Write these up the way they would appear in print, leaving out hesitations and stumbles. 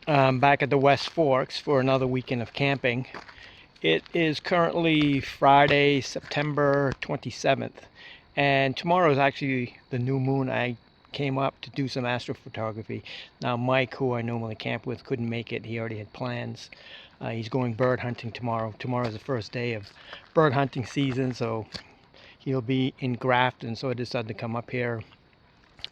back at the West Forks for another weekend of camping. It is currently Friday, September 27th, and tomorrow is actually the new moon. I came up to do some astrophotography. Now, Mike, who I normally camp with, couldn't make it. He already had plans. He's going bird hunting tomorrow. Tomorrow is the first day of bird hunting season, so he'll be in Grafton, so I decided to come up here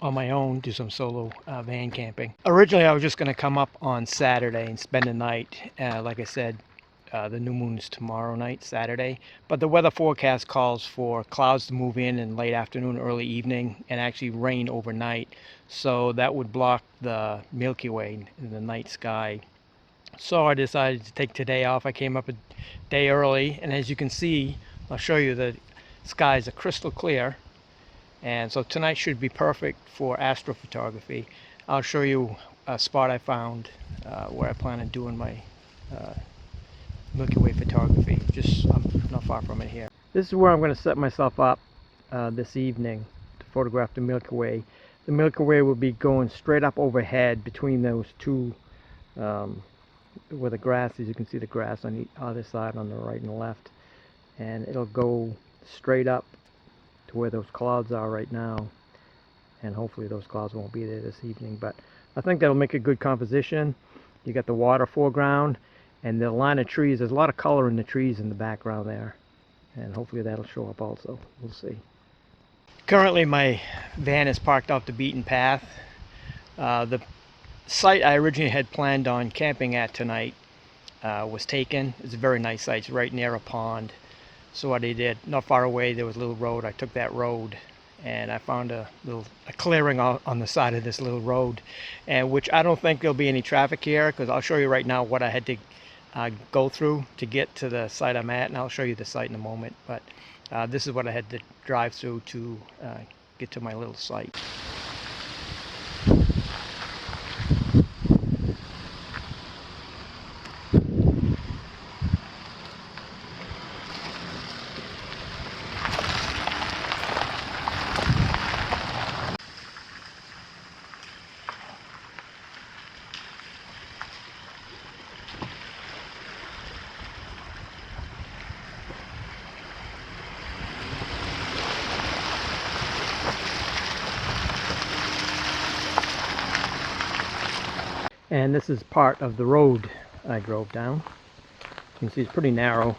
on my own, do some solo van camping. Originally, I was just going to come up on Saturday and spend the night. Like I said, the new moon is tomorrow night, Saturday. But the weather forecast calls for clouds to move in late afternoon, early evening, and actually rain overnight. So that would block the Milky Way in the night sky. So I decided to take today off. I came up a day early, and as you can see, I'll show you the skies are crystal clear. And so tonight should be perfect for astrophotography. I'll show you a spot I found where I plan on doing my Milky Way photography. I'm not far from it here. This is where I'm going to set myself up this evening to photograph the Milky Way. The Milky Way will be going straight up overhead between those two, where the grass is. You can see the grass on the other side, on the right and the left. And it'll go straight up to where those clouds are right now, and hopefully those clouds won't be there this evening, but I think that'll make a good composition. You got the water foreground and the line of trees. There's a lot of color in the trees in the background there, and hopefully that'll show up also. We'll see. Currently my van is parked off the beaten path. The site I originally had planned on camping at tonight was taken. It's a very nice site. It's right near a pond. So what I did, not far away, there was a little road. I took that road and I found a clearing on the side of this little road, and which I don't think there'll be any traffic here, because I'll show you right now what I had to go through to get to the site I'm at, and I'll show you the site in a moment. But this is what I had to drive through to get to my little site. And this is part of the road I drove down. You can see it's pretty narrow,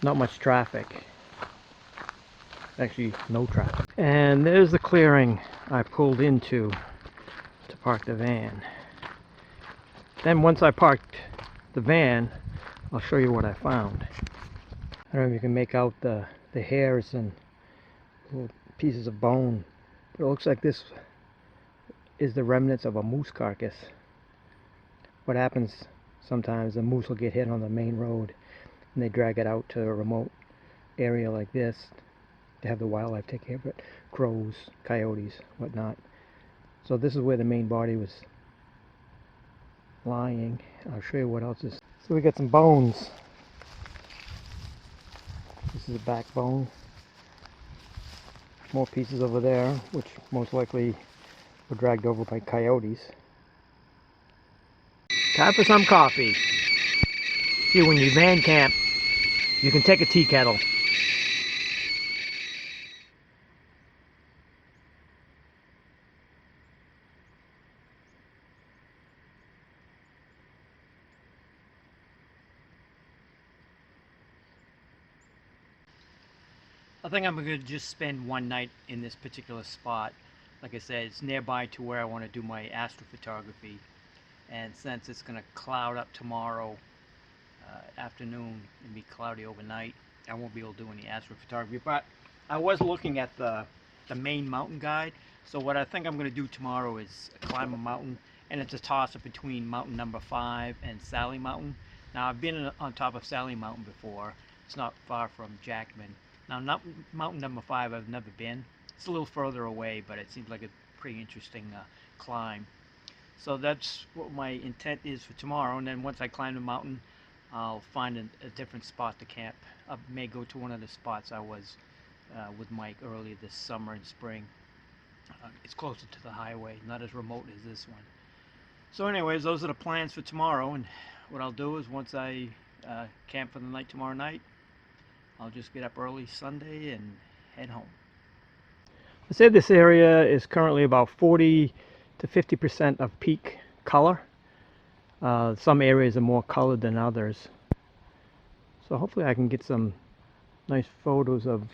not much traffic, actually no traffic. And there's the clearing I pulled into to park the van. Then once I parked the van, I'll show you what I found. I don't know if you can make out the hairs and little pieces of bone, but it looks like this is the remnants of a moose carcass. What happens sometimes, the moose will get hit on the main road and they drag it out to a remote area like this to have the wildlife take care of it. Crows, coyotes, whatnot. So this is where the main body was lying. I'll show you what else is. So we got some bones. This is a backbone. More pieces over there, which most likely were dragged over by coyotes. Time for some coffee. See, when you van camp, you can take a tea kettle. I think I'm going to just spend one night in this particular spot. Like I said, it's nearby to where I want to do my astrophotography. And since it's going to cloud up tomorrow afternoon and be cloudy overnight, I won't be able to do any astrophotography. But I was looking at the Maine mountain guide. So what I think I'm going to do tomorrow is climb a mountain. And it's a toss-up between mountain number 5 and Sally Mountain. Now, I've been on top of Sally Mountain before. It's not far from Jackman. Now, mountain number 5, I've never been. It's a little further away, but it seems like a pretty interesting climb. So that's what my intent is for tomorrow. And then once I climb the mountain, I'll find a different spot to camp. I may go to one of the spots I was with Mike earlier this summer and spring. It's closer to the highway, not as remote as this one. So anyways, those are the plans for tomorrow, and what I'll do is once I camp for the night tomorrow night, I'll just get up early Sunday and head home. I say this area is currently about 40 to 50% of peak color. Some areas are more colored than others. So hopefully I can get some nice photos of,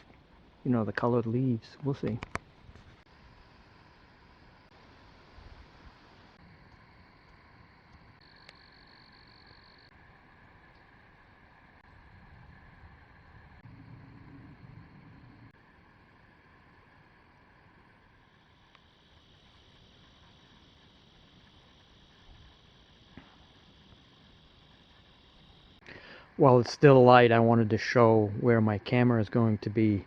you know, the colored leaves. We'll see. While it's still light, I wanted to show where my camera is going to be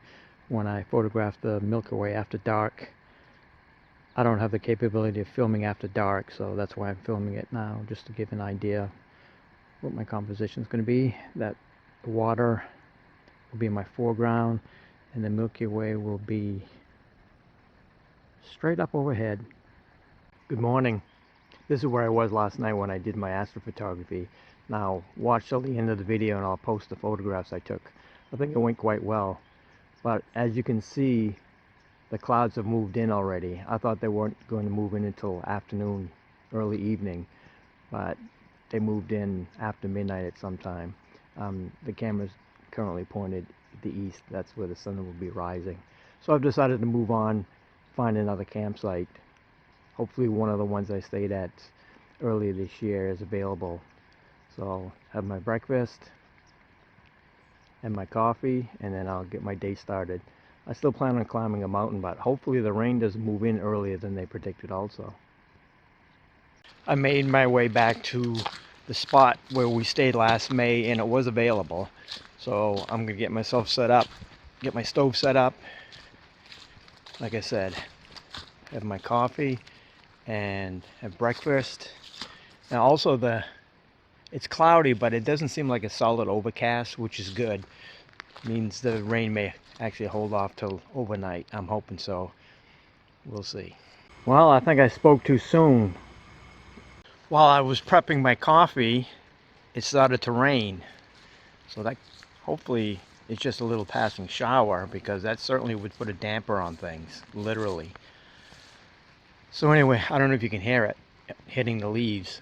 when I photograph the Milky Way after dark. I don't have the capability of filming after dark, so that's why I'm filming it now, just to give an idea what my composition is going to be. That the water will be in my foreground, and the Milky Way will be straight up overhead. Good morning. This is where I was last night when I did my astrophotography. Now watch till the end of the video and I'll post the photographs I took. I think it went quite well, but as you can see, the clouds have moved in already. I thought they weren't going to move in until afternoon, early evening, but they moved in after midnight at some time. The camera's currently pointed at the east. That's where the sun will be rising. So I've decided to move on, find another campsite. Hopefully one of the ones I stayed at earlier this year is available. So I'll have my breakfast and my coffee, and then I'll get my day started. I still plan on climbing a mountain, but hopefully the rain doesn't move in earlier than they predicted also. I made my way back to the spot where we stayed last May, and it was available. So I'm gonna get myself set up, get my stove set up. Like I said, have my coffee and have breakfast. Now also it's cloudy, but it doesn't seem like a solid overcast, which is good. It means the rain may actually hold off till overnight. I'm hoping so. We'll see. Well, I think I spoke too soon. While I was prepping my coffee, it started to rain. So that hopefully it's just a little passing shower, because that certainly would put a damper on things, literally. So anyway, I don't know if you can hear it hitting the leaves.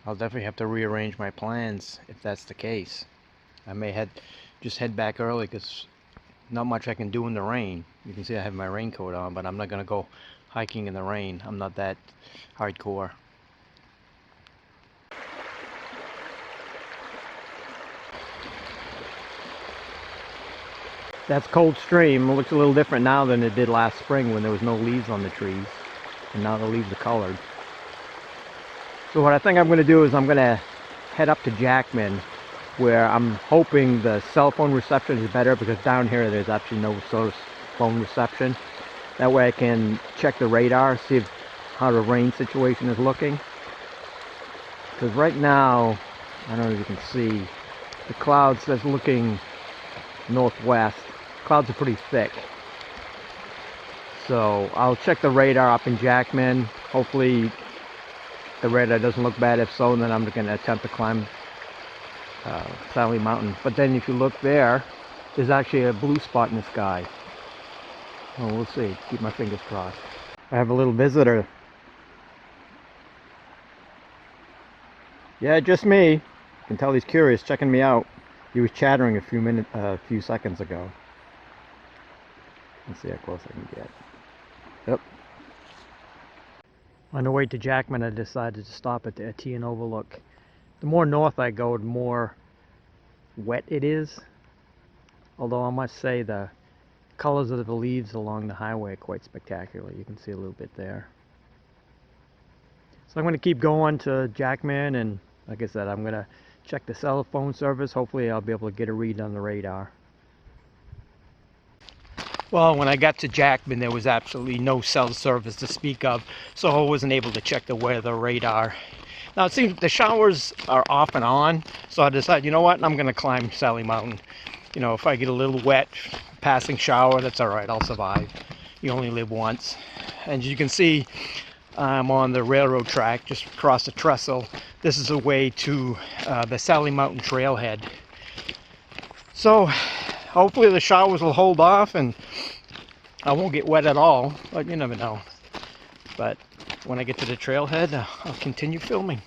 I'll definitely have to rearrange my plans if that's the case. I may just head back early, because not much I can do in the rain. You can see I have my raincoat on, but I'm not going to go hiking in the rain. I'm not that hardcore. That's Cold Stream. It looks a little different now than it did last spring when there was no leaves on the trees. And now the leaves are colored. So what I think I'm going to do is I'm going to head up to Jackman, where I'm hoping the cell phone reception is better, because down here there's actually no cell phone reception. That way I can check the radar, see how the rain situation is looking. Because right now, I don't know if you can see, the clouds that's looking northwest. Clouds are pretty thick. So I'll check the radar up in Jackman. Hopefully the radar doesn't look bad. If so, then I'm going to attempt to climb Sally Mountain. But then if you look there, there's actually a blue spot in the sky. Well, we'll see. Keep my fingers crossed. I have a little visitor. Yeah, just me. You can tell he's curious, checking me out. He was chattering a few seconds ago. Let's see how close I can get. Yep. On the way to Jackman, I decided to stop at the Etienne Overlook. The more north I go, the more wet it is. Although I must say the colors of the leaves along the highway are quite spectacular. You can see a little bit there. So I'm going to keep going to Jackman, and like I said, I'm going to check the cell phone service. Hopefully I'll be able to get a read on the radar. Well, when I got to Jackman, there was absolutely no cell service to speak of, so I wasn't able to check the weather radar. Now it seems the showers are off and on, so I decided, you know what, I'm going to climb Sally Mountain. You know, if I get a little wet, passing shower, that's all right, I'll survive. You only live once. And as you can see, I'm on the railroad track just across the trestle. This is a way to the Sally Mountain trailhead. So hopefully the showers will hold off and I won't get wet at all, but you never know. But when I get to the trailhead, I'll continue filming.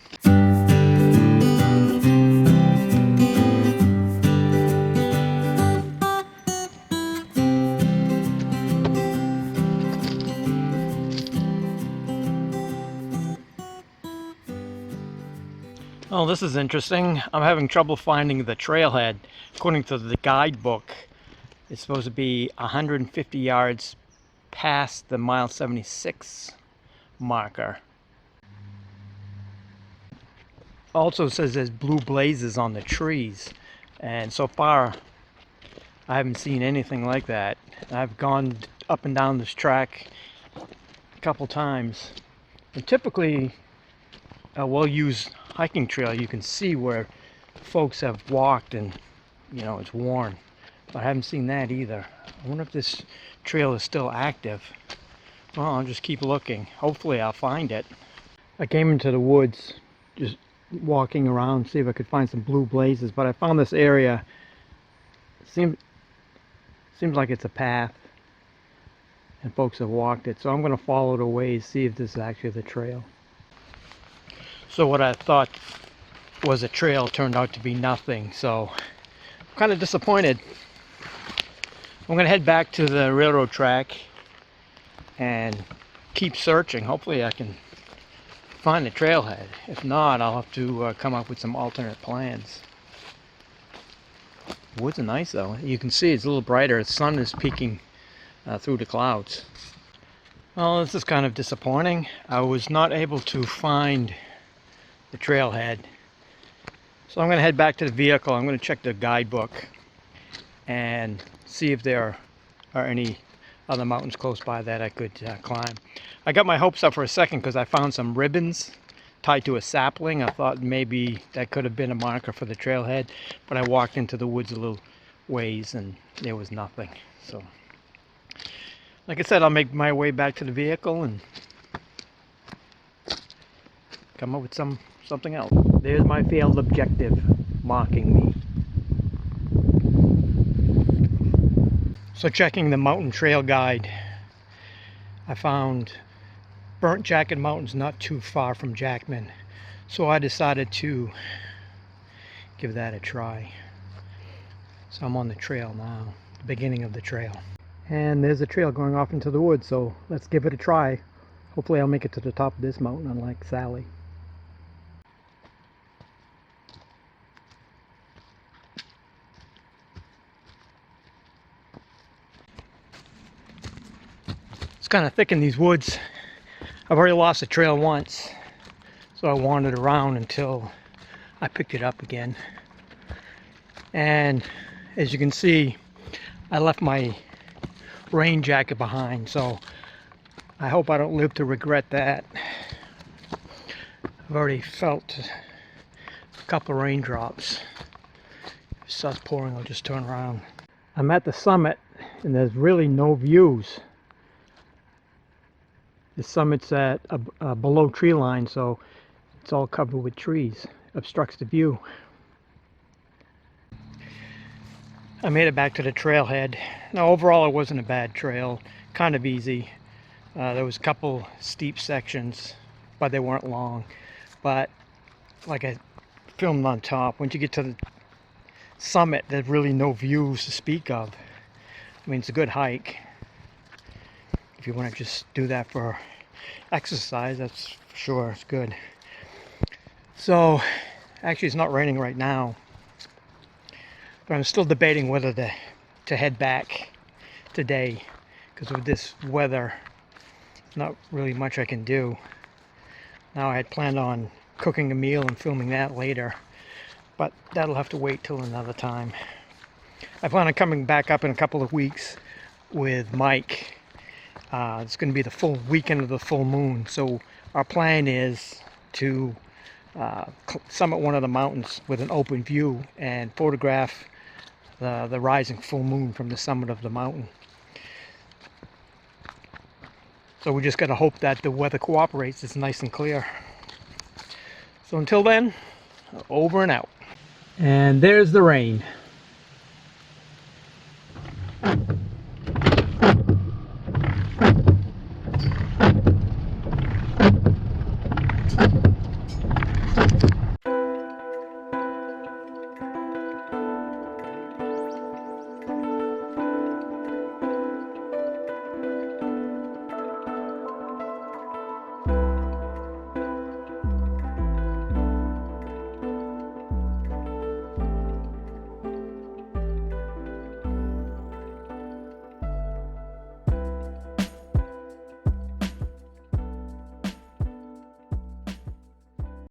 Oh, this is interesting. I'm having trouble finding the trailhead. According to the guidebook, it's supposed to be 150 yards past the mile 76 marker. Also says there's blue blazes on the trees, and so far I haven't seen anything like that. I've gone up and down this track a couple times, and typically a well-used hiking trail, you can see where folks have walked and you know it's worn, but I haven't seen that either. I wonder if this trail is still active. Well, I'll just keep looking. Hopefully I'll find it. I came into the woods just walking around, see if I could find some blue blazes, but I found this area. Seems like it's a path and folks have walked it, so I'm going to follow the ways, see if this is actually the trail. So what I thought was a trail turned out to be nothing, so I'm kind of disappointed. I'm going to head back to the railroad track and keep searching. Hopefully I can find the trailhead. If not, I'll have to come up with some alternate plans. The woods are nice though. You can see it's a little brighter. The sun is peeking through the clouds. Well, this is kind of disappointing. I was not able to find the trailhead. So I'm going to head back to the vehicle. I'm going to check the guidebook and see if there are any other mountains close by that I could climb. I got my hopes up for a second because I found some ribbons tied to a sapling. I thought maybe that could have been a marker for the trailhead, but I walked into the woods a little ways and there was nothing. So like I said, I'll make my way back to the vehicle and come up with something else. There's my failed objective mocking me. So checking the mountain trail guide, I found Burnt Jacket Mountain's not too far from Jackman, so I decided to give that a try. So I'm on the trail now, the beginning of the trail. And there's a trail going off into the woods, so let's give it a try. Hopefully I'll make it to the top of this mountain, unlike Sally. It's kind of thick in these woods. I've already lost the trail once, so I wandered around until I picked it up again. And as you can see, I left my rain jacket behind, so I hope I don't live to regret that. I've already felt a couple of raindrops. If it starts pouring, I'll just turn around. I'm at the summit and there's really no views. The summit's at below tree line, so it's all covered with trees. Obstructs the view. I made it back to the trailhead. Now overall it wasn't a bad trail, kind of easy. There was a couple steep sections, but they weren't long. But like I filmed on top, once you get to the summit, there's really no views to speak of. I mean, it's a good hike. If you want to just do that for exercise, that's for sure, it's good. So actually it's not raining right now, but I'm still debating whether to head back today, because with this weather not really much I can do. Now I had planned on cooking a meal and filming that later, but that'll have to wait till another time. I plan on coming back up in a couple of weeks with Mike. It's going to be the full weekend of the full moon, so our plan is to summit one of the mountains with an open view and photograph the rising full moon from the summit of the mountain. So we just got to hope that the weather cooperates. It's nice and clear. So until then, over and out. And there's the rain.